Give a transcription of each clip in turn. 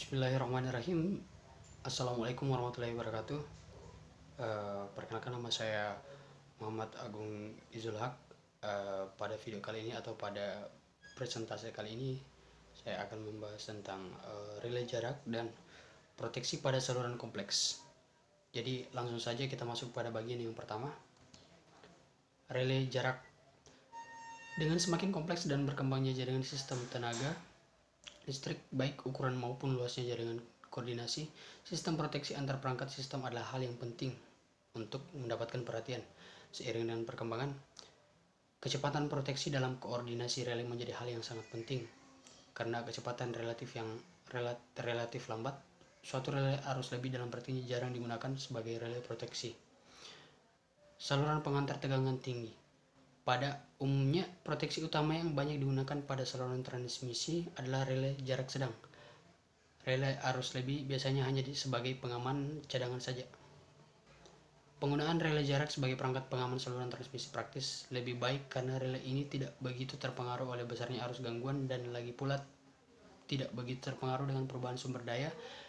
Bismillahirrahmanirrahim. Assalamualaikum warahmatullahi wabarakatuh. Perkenalkan, nama saya Muhammad Agung Izul Haq. Pada video kali ini atau pada presentasi kali ini saya akan membahas tentang relay jarak dan proteksi pada saluran kompleks. Jadi langsung saja kita masuk pada bagian yang pertama, relay jarak. Dengan semakin kompleks dan berkembangnya jaringan sistem tenaga listrik, baik ukuran maupun luasnya jaringan koordinasi, sistem proteksi antar perangkat sistem adalah hal yang penting untuk mendapatkan perhatian. Seiring dengan perkembangan, kecepatan proteksi dalam koordinasi relay menjadi hal yang sangat penting. Karena kecepatan relatif lambat, suatu relay arus lebih dalam artinya jarang digunakan sebagai relay proteksi. Saluran pengantar tegangan tinggi. Pada umumnya, proteksi utama yang banyak digunakan pada saluran transmisi adalah relay jarak sedang. Relay arus lebih biasanya hanya sebagai pengaman cadangan saja. Penggunaan relay jarak sebagai perangkat pengaman saluran transmisi praktis lebih baik karena relay ini tidak begitu terpengaruh oleh besarnya arus gangguan dan lagi pula tidak begitu terpengaruh dengan perubahan sumber daya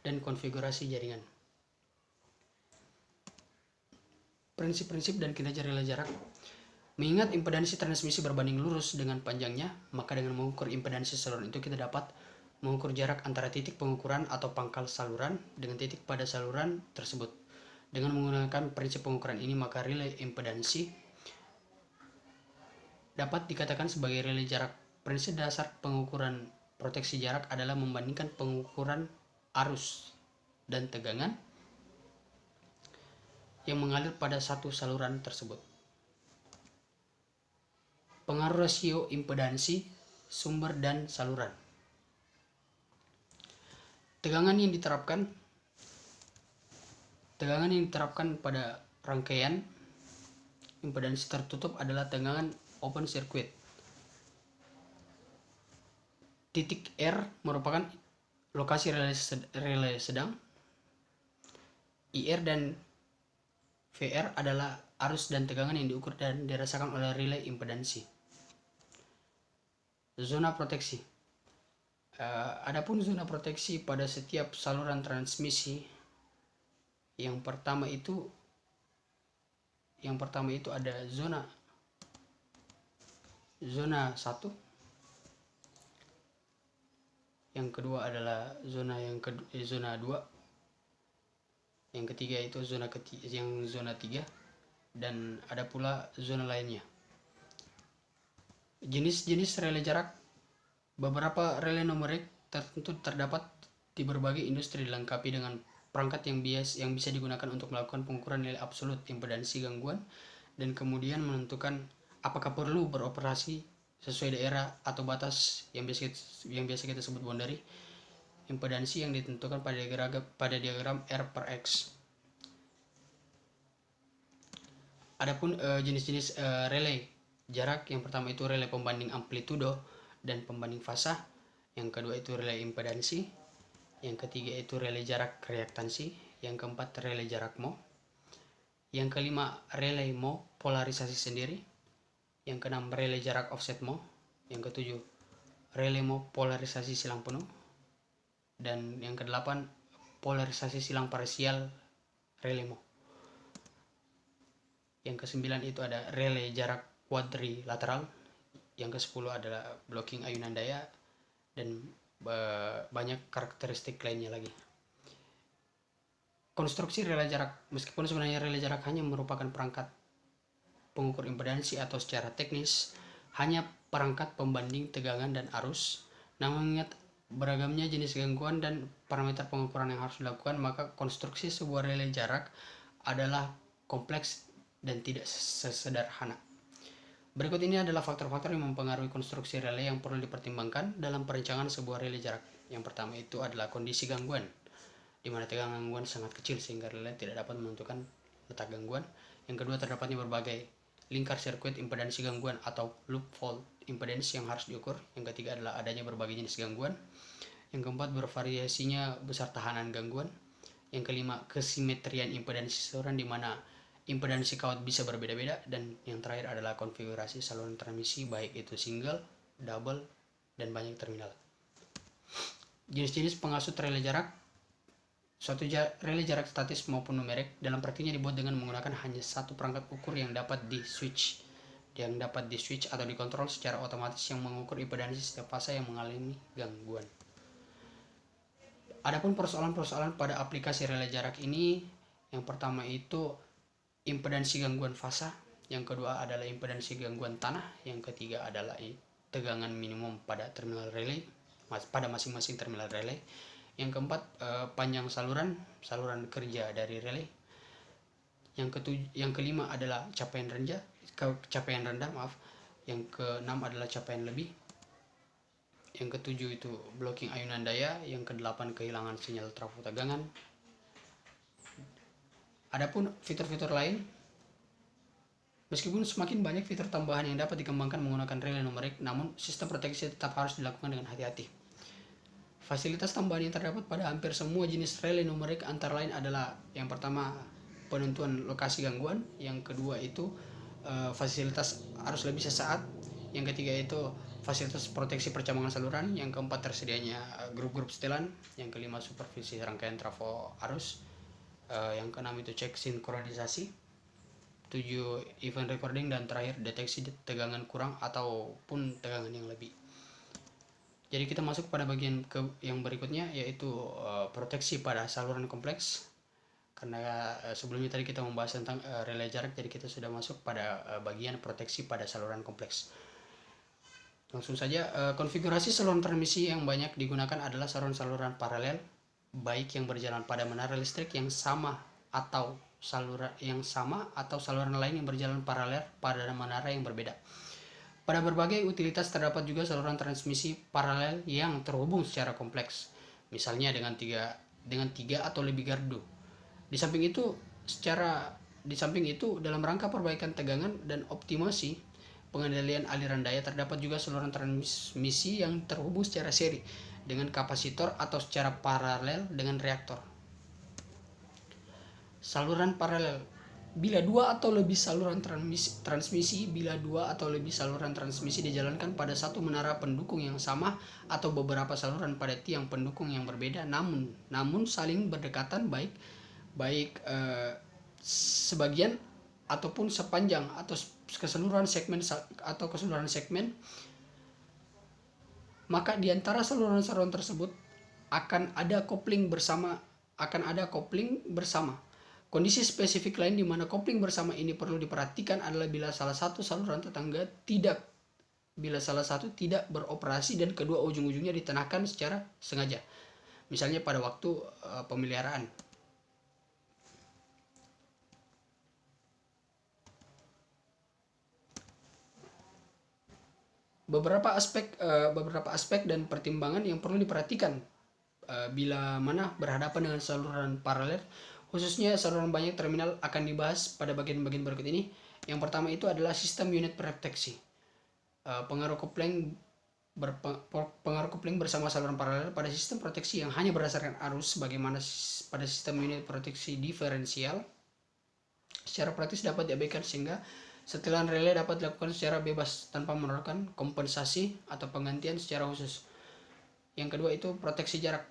dan konfigurasi jaringan. Prinsip-prinsip dan kinerja relay jarak. Mengingat impedansi transmisi berbanding lurus dengan panjangnya, maka dengan mengukur impedansi saluran itu kita dapat mengukur jarak antara titik pengukuran atau pangkal saluran dengan titik pada saluran tersebut. Dengan menggunakan prinsip pengukuran ini, maka relay impedansi dapat dikatakan sebagai relay jarak. Prinsip dasar pengukuran proteksi jarak adalah membandingkan pengukuran arus dan tegangan yang mengalir pada satu saluran tersebut. Pengaruh rasio impedansi, sumber, dan saluran. Tegangan yang diterapkan pada rangkaian impedansi tertutup adalah tegangan open circuit. Titik R merupakan lokasi relay sedang. IR dan VR adalah arus dan tegangan yang diukur dan dirasakan oleh relay impedansi. Zona proteksi. Adapun zona proteksi pada setiap saluran transmisi, yang pertama itu ada zona 1, yang kedua adalah zona 2, yang ketiga itu zona 3, dan ada pula zona lainnya. Jenis-jenis relay jarak. Beberapa relay numerik tertentu terdapat di berbagai industri, dilengkapi dengan perangkat yang bisa digunakan untuk melakukan pengukuran nilai absolut impedansi gangguan dan kemudian menentukan apakah perlu beroperasi sesuai daerah atau batas yang biasa kita sebut boundary impedansi yang ditentukan pada diagram R/X. Adapun jenis-jenis relay jarak, yang pertama itu relay pembanding amplitudo dan pembanding fasa, yang kedua itu relay impedansi, yang ketiga itu relay jarak reaktansi, yang keempat relay jarak Mo, yang kelima relay Mo polarisasi sendiri, yang keenam relay jarak offset Mo, yang ketujuh relay Mo polarisasi silang penuh, dan yang kedelapan polarisasi silang parsial relay Mo. Yang kesembilan itu ada relay jarak quadrilateral, yang ke-10 adalah blocking ayunan daya, dan banyak karakteristik lainnya lagi. Konstruksi relay jarak. Meskipun sebenarnya relay jarak hanya merupakan perangkat pengukur impedansi atau secara teknis hanya perangkat pembanding tegangan dan arus, namun ingat beragamnya jenis gangguan dan parameter pengukuran yang harus dilakukan, maka konstruksi sebuah relay jarak adalah kompleks dan tidak sesederhana. Berikut ini adalah faktor-faktor yang mempengaruhi konstruksi relay yang perlu dipertimbangkan dalam perencanaan sebuah relay jarak. Yang pertama itu adalah kondisi gangguan, di mana tegangan gangguan sangat kecil sehingga relay tidak dapat menentukan letak gangguan. Yang kedua, terdapatnya berbagai lingkar sirkuit impedansi gangguan atau loop fault impedansi yang harus diukur. Yang ketiga adalah adanya berbagai jenis gangguan. Yang keempat, bervariasinya besar tahanan gangguan. Yang kelima, kesimetrian impedansi saluran, di mana impedansi kawat bisa berbeda-beda. Dan yang terakhir adalah konfigurasi saluran transmisi, baik itu single, double, dan banyak terminal. Jenis-jenis pengasut relay jarak. Suatu relay jarak statis maupun numerik dalam praktiknya dibuat dengan menggunakan hanya satu perangkat ukur yang dapat di switch atau dikontrol secara otomatis yang mengukur impedansi setiap fase yang mengalami gangguan. Adapun persoalan-persoalan pada aplikasi relay jarak ini, yang pertama itu impedansi gangguan fasa, yang kedua adalah impedansi gangguan tanah, yang ketiga adalah tegangan minimum pada terminal relay pada masing-masing terminal relay. Yang keempat, panjang saluran kerja dari relay. Yang kelima adalah capaian rendah. Yang keenam adalah capaian lebih. Yang ketujuh itu blocking ayunan daya. Yang kedelapan kehilangan sinyal trafo tegangan. Adapun fitur-fitur lain, meskipun semakin banyak fitur tambahan yang dapat dikembangkan menggunakan relay numerik, namun sistem proteksi tetap harus dilakukan dengan hati-hati. Fasilitas tambahan yang terdapat pada hampir semua jenis relay numerik antara lain adalah yang pertama penentuan lokasi gangguan, yang kedua itu fasilitas arus lebih sesaat, yang ketiga itu fasilitas proteksi percabangan saluran, yang keempat tersedianya grup-grup setelan, yang kelima supervisi rangkaian trafo arus, yang keenam itu cek sinkronisasi, 7 event recording, dan terakhir deteksi tegangan kurang ataupun tegangan yang lebih. Jadi kita masuk pada bagian yang berikutnya, yaitu proteksi pada saluran kompleks. Karena sebelumnya tadi kita membahas tentang relay jarak, jadi kita sudah masuk pada bagian proteksi pada saluran kompleks. Langsung saja, konfigurasi saluran transmisi yang banyak digunakan adalah saluran-saluran paralel, baik yang berjalan pada menara listrik yang sama atau saluran lain yang berjalan paralel pada menara yang berbeda. Pada berbagai utilitas terdapat juga saluran transmisi paralel yang terhubung secara kompleks, misalnya dengan tiga atau lebih gardu. Di samping itu, dalam rangka perbaikan tegangan dan optimasi pengendalian aliran daya, terdapat juga saluran transmisi yang terhubung secara seri dengan kapasitor atau secara paralel dengan reaktor. Saluran paralel. Bila dua atau lebih saluran transmisi dijalankan pada satu menara pendukung yang sama atau beberapa saluran pada tiang pendukung yang berbeda, namun saling berdekatan baik sebagian ataupun sepanjang atau keseluruhan segmen, maka di antara saluran-saluran tersebut akan ada kopling bersama. Kondisi spesifik lain di mana kopling bersama ini perlu diperhatikan adalah bila salah satu tidak beroperasi dan kedua ujung-ujungnya ditenangkan secara sengaja, misalnya pada waktu pemeliharaan. Beberapa aspek dan pertimbangan yang perlu diperhatikan bila mana berhadapan dengan saluran paralel, khususnya saluran banyak terminal, akan dibahas pada bagian-bagian berikut ini. Yang pertama itu adalah sistem unit proteksi. Pengaruh kopling bersama saluran paralel pada sistem proteksi yang hanya berdasarkan arus, bagaimana pada sistem unit proteksi diferensial. Secara praktis dapat diabaikan sehingga setelan relay dapat dilakukan secara bebas tanpa memerlukan kompensasi atau penggantian secara khusus. Yang kedua itu proteksi jarak.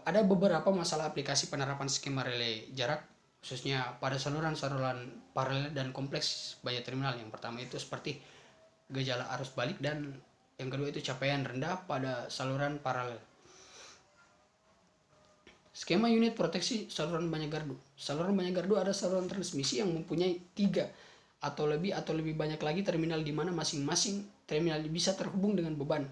Ada beberapa masalah aplikasi penerapan skema relay jarak, khususnya pada saluran-saluran paralel dan kompleks banyak terminal. Yang pertama itu seperti gejala arus balik, dan yang kedua itu capaian rendah pada saluran paralel. Skema unit proteksi saluran banyak gardu. Saluran banyak gardu ada saluran transmisi yang mempunyai 3 atau lebih banyak lagi terminal, di mana masing-masing terminal bisa terhubung dengan beban,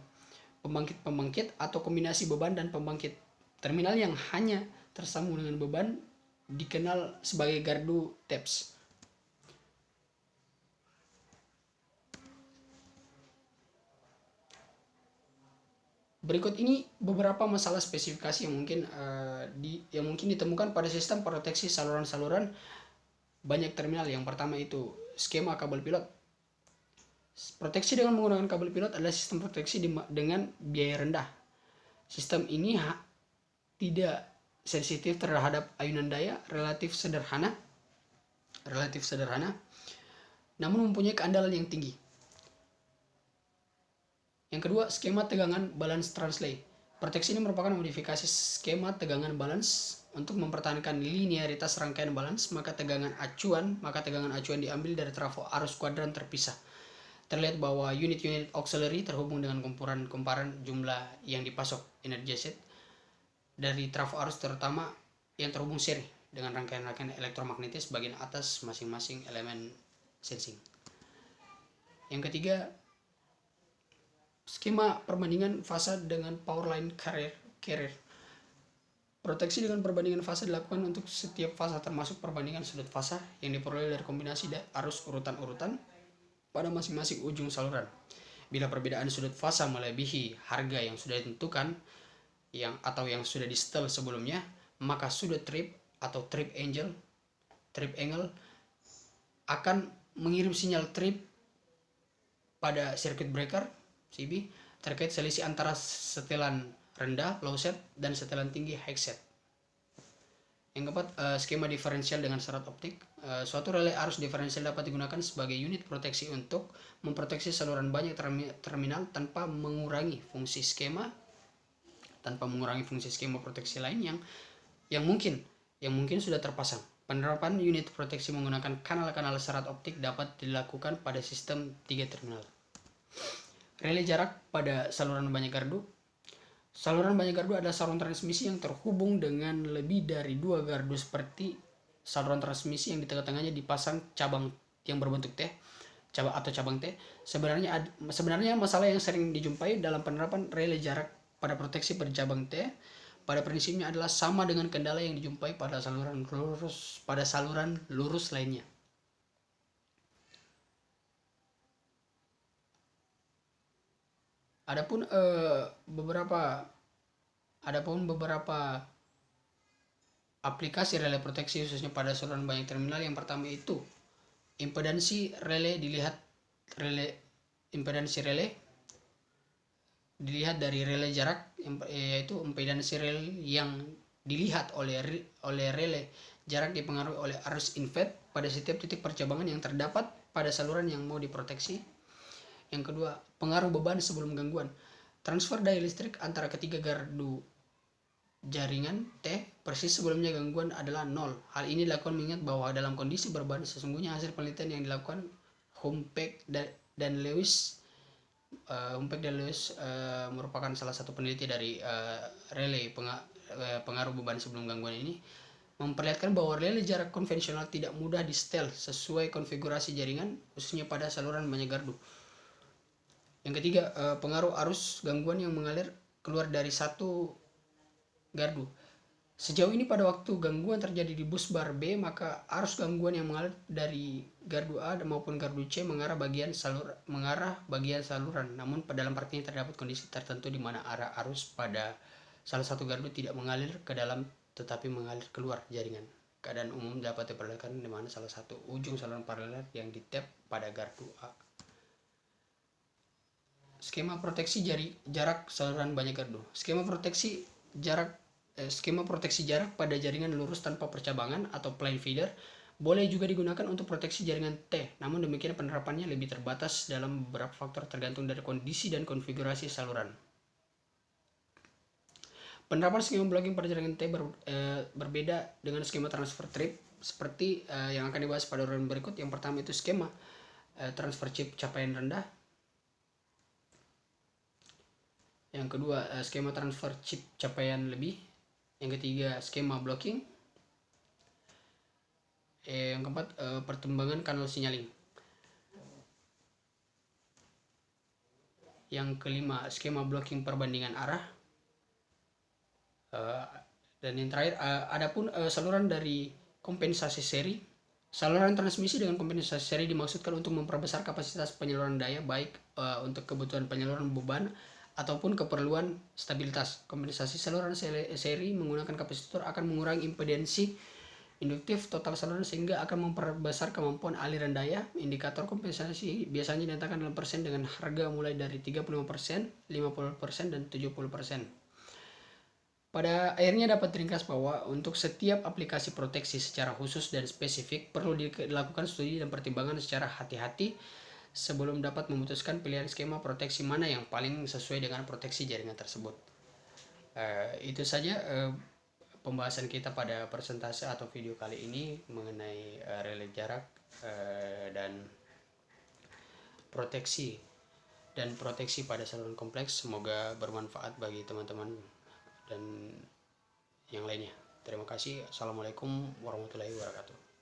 pembangkit atau kombinasi beban dan pembangkit. Terminal yang hanya tersambung dengan beban dikenal sebagai gardu taps. Berikut ini beberapa masalah spesifikasi yang mungkin ditemukan pada sistem proteksi saluran-saluran banyak terminal. Yang pertama itu skema kabel pilot. Proteksi dengan menggunakan kabel pilot adalah sistem proteksi dengan biaya rendah. Sistem ini tidak sensitif terhadap ayunan daya, relatif sederhana, namun mempunyai keandalan yang tinggi. Yang kedua, skema tegangan balance translate. Proteksi ini merupakan modifikasi skema tegangan balance untuk mempertahankan linearitas rangkaian balance, maka tegangan acuan diambil dari trafo arus kuadran terpisah. Terlihat bahwa unit-unit auxiliary terhubung dengan kumparan jumlah yang dipasok energi set dari trafo arus terutama yang terhubung seri dengan rangkaian-rangkaian elektromagnetis bagian atas masing-masing elemen sensing. Yang ketiga, skema perbandingan fasa dengan power line carrier. Proteksi dengan perbandingan fasa dilakukan untuk setiap fasa termasuk perbandingan sudut fasa yang diperoleh dari kombinasi arus urutan-urutan pada masing-masing ujung saluran. Bila perbedaan sudut fasa melebihi harga yang sudah ditentukan atau yang sudah di-setel sebelumnya, maka sudut trip atau trip angle akan mengirim sinyal trip pada circuit breaker CB terkait selisih antara setelan rendah low set dan setelan tinggi high set. Yang keempat, skema diferensial dengan syarat optik. Suatu relay arus diferensial dapat digunakan sebagai unit proteksi untuk memproteksi saluran banyak terminal tanpa mengurangi fungsi skema proteksi lain yang mungkin sudah terpasang. Penerapan unit proteksi menggunakan kanal-kanal syarat optik dapat dilakukan pada sistem 3 terminal. Relay jarak pada saluran banyak gardu. Saluran banyak gardu adalah saluran transmisi yang terhubung dengan lebih dari 2 gardu seperti saluran transmisi yang di tengah-tengahnya dipasang cabang yang berbentuk T, cabang T. Sebenarnya masalah yang sering dijumpai dalam penerapan relay jarak pada proteksi bercabang T pada prinsipnya adalah sama dengan kendala yang dijumpai pada saluran lurus lainnya. Adapun beberapa aplikasi relay proteksi khususnya pada saluran banyak terminal. Yang pertama itu impedansi relay dilihat dari relay jarak, yaitu impedansi relay yang dilihat oleh relay jarak dipengaruhi oleh arus infed pada setiap titik percabangan yang terdapat pada saluran yang mau diproteksi. Yang kedua, pengaruh beban sebelum gangguan. Transfer daya listrik antara ketiga gardu jaringan T persis sebelumnya gangguan adalah 0. Hal ini dilakukan mengingat bahwa dalam kondisi berban sesungguhnya hasil penelitian yang dilakukan Humpeck dan Lewis merupakan salah satu peneliti dari relay pengaruh beban sebelum gangguan ini memperlihatkan bahwa relay jarak konvensional tidak mudah di-setel sesuai konfigurasi jaringan khususnya pada saluran banyak gardu. Yang ketiga, pengaruh arus gangguan yang mengalir keluar dari satu gardu. Sejauh ini pada waktu gangguan terjadi di bus bar B, maka arus gangguan yang mengalir dari gardu A maupun gardu C mengarah bagian saluran. Namun dalam part ini terdapat kondisi tertentu di mana arah arus pada salah satu gardu tidak mengalir ke dalam tetapi mengalir keluar jaringan. Keadaan umum dapat diperlihatkan di mana salah satu ujung saluran paralel yang di-tap pada gardu A. Skema proteksi jarak saluran banyak gardu. Skema proteksi jarak pada jaringan lurus tanpa percabangan atau plain feeder boleh juga digunakan untuk proteksi jaringan T. Namun demikian penerapannya lebih terbatas dalam beberapa faktor tergantung dari kondisi dan konfigurasi saluran. Penerapan skema blocking pada jaringan T berbeda dengan skema transfer trip seperti yang akan dibahas pada uraian berikut. Yang pertama itu skema transfer chip capaian rendah. Yang kedua, skema transfer chip capaian lebih. Yang ketiga, skema blocking. Yang keempat, pertimbangan kanal signaling. Yang kelima, skema blocking perbandingan arah. Dan yang terakhir, adapun saluran dari kompensasi seri. Saluran transmisi dengan kompensasi seri dimaksudkan untuk memperbesar kapasitas penyaluran daya baik untuk kebutuhan penyaluran beban ataupun keperluan stabilitas. Kompensasi saluran seri menggunakan kapasitor akan mengurangi impedansi induktif total saluran sehingga akan memperbesar kemampuan aliran daya. Indikator kompensasi biasanya dinyatakan dalam persen dengan harga mulai dari 35%, 50%, dan 70%. Pada akhirnya dapat diringkas bahwa untuk setiap aplikasi proteksi secara khusus dan spesifik perlu dilakukan studi dan pertimbangan secara hati-hati sebelum dapat memutuskan pilihan skema proteksi mana yang paling sesuai dengan proteksi jaringan tersebut. Itu saja pembahasan kita pada persentase atau video kali ini mengenai relay jarak dan proteksi pada saluran kompleks. Semoga bermanfaat bagi teman-teman dan yang lainnya. Terima kasih. Assalamualaikum warahmatullahi wabarakatuh.